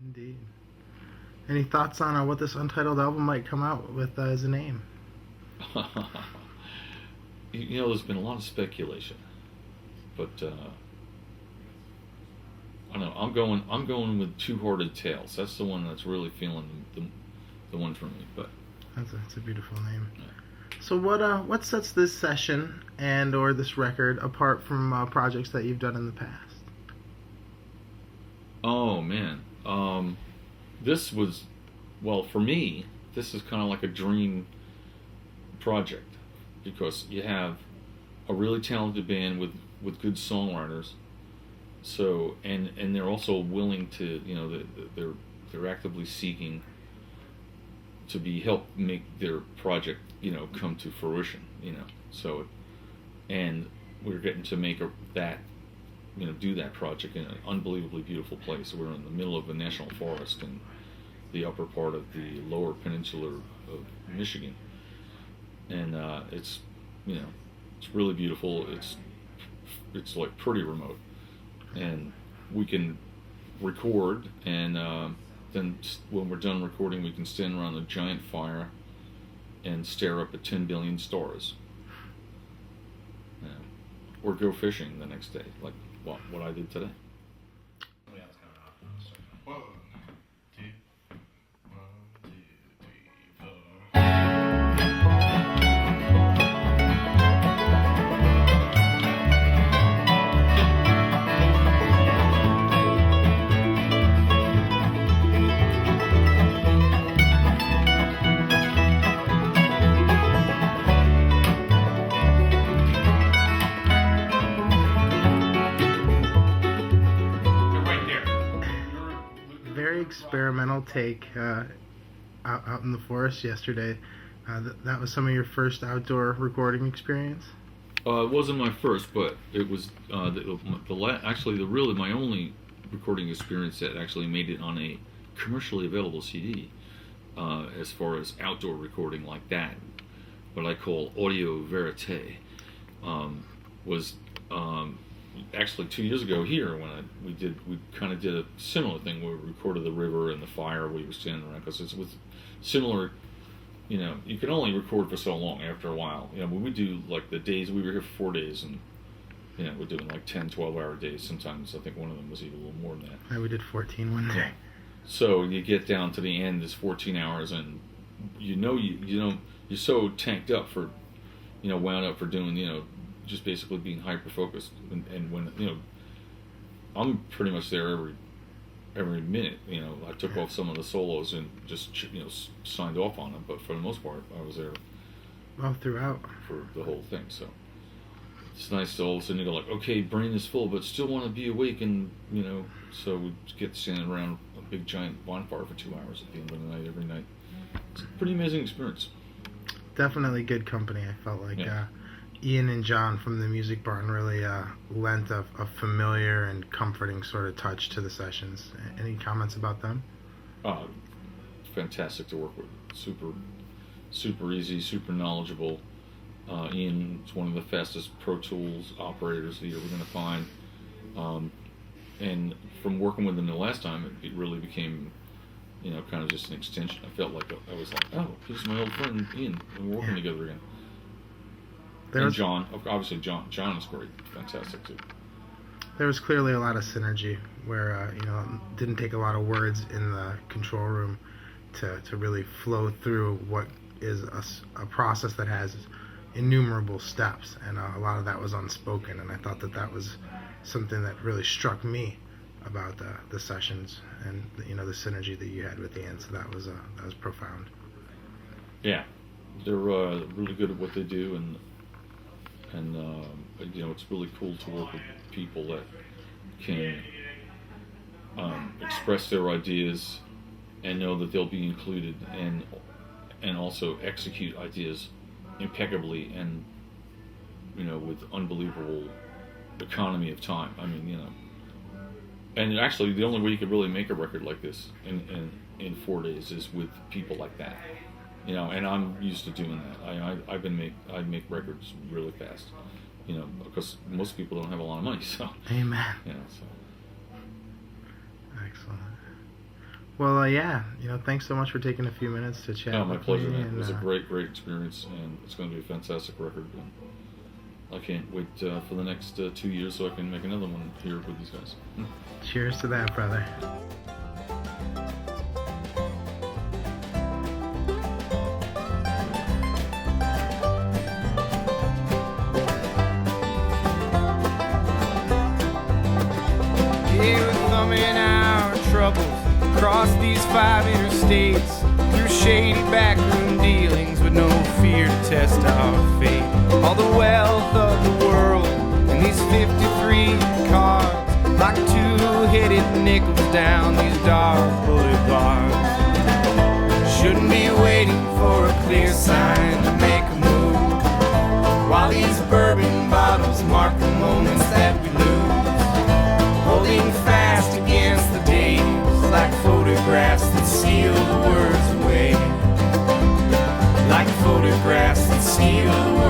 Indeed. Any thoughts on what this untitled album might come out with as a name? There's been a lot of speculation, but I don't know. I'm going with Two Hearted Tales. That's the one that's really feeling the one for me. But That's a beautiful name. yeah. So what sets this session and or this record apart from projects that you've done in the past? Oh man, this was, well, for me, this is kind of like a dream project because you have a really talented band with good songwriters. So and they're also willing to, they're actively seeking to be help make their project, come to fruition. So and we're getting to make that, do that project in an unbelievably beautiful place. We're in the middle of a national forest in the upper part of the lower peninsula of Michigan, and it's, it's really beautiful. It's like pretty remote, and we can record, and then when we're done recording, we can stand around a giant fire and stare up at 10 billion stars. Or go fishing the next day, like what I did today. Yeah, it's kind of off. One, two, one, two, three, four. They're right there. Very experimental take out in the forest yesterday. That was some of your first outdoor recording experience? It wasn't my first, but it was actually really my only recording experience that actually made it on a commercially available CD. As far as outdoor recording like that, what I call audio verite, was actually 2 years ago here when we kind of did a similar thing where we recorded the river and the fire we were standing around, because it's with similar. You can only record for so long after a while. When we do like the days, we were here for 4 days, and we're doing like 10, 12-hour days. Sometimes I think one of them was even a little more than that. Yeah, we did 14 one day. So you get down to the end, it's 14 hours, and you're so tanked up for, wound up for doing, just basically being hyper focused, and when I'm pretty much there every minute. I took off some of the solos and just signed off on them, but for the most part, I was there Well, throughout. for the whole thing. So it's nice to all of a sudden you go like, okay, brain is full, but still want to be awake, and so we get standing around a big giant bonfire for 2 hours at the end of the night every night. It's a pretty amazing experience. Definitely good company. I felt like Yeah. Ian and John from the Music Barn really lent a familiar and comforting sort of touch to the sessions. Any comments about them? Fantastic to work with. Super easy, super knowledgeable. Ian is one of the fastest Pro Tools operators that you're ever going to find. And from working with him the last time, it really became, kind of just an extension. I felt like I was like, oh, he's my old friend Ian, and we're working together again. And John, obviously John is great, fantastic too. There was clearly a lot of synergy where it didn't take a lot of words in the control room to really flow through what is a process that has innumerable steps, and a lot of that was unspoken, and I thought that was something that really struck me about the sessions, and the synergy that you had with Ian. So that was profound. Yeah, they're really good at what they do, and it's really cool to work with people that can express their ideas and know that they'll be included, and also execute ideas impeccably, and with unbelievable economy of time. I mean, and actually the only way you could really make a record like this in 4 days is with people like that. And I'm used to doing that. I make records really fast, because most people don't have a lot of money. So, Amen. So. Excellent. Well, yeah, thanks so much for taking a few minutes to chat. Oh, my with pleasure, me, man. and, It was a great experience, and it's going to be a fantastic record. And I can't wait for the next 2 years so I can make another one here with these guys. Cheers to that, brother. Yeah, we're thumbing our troubles across these 5 interstates, through shady backroom dealings with no fear to test our fate. All the wealth of the world in these 53 cars, like two-headed nickels down these dark boulevards. Shouldn't be waiting for a clear sign to make a move, while these bourbon bottles mark the moments that we lose, holding fast against the days like photographs that seal the words away, like photographs that seal the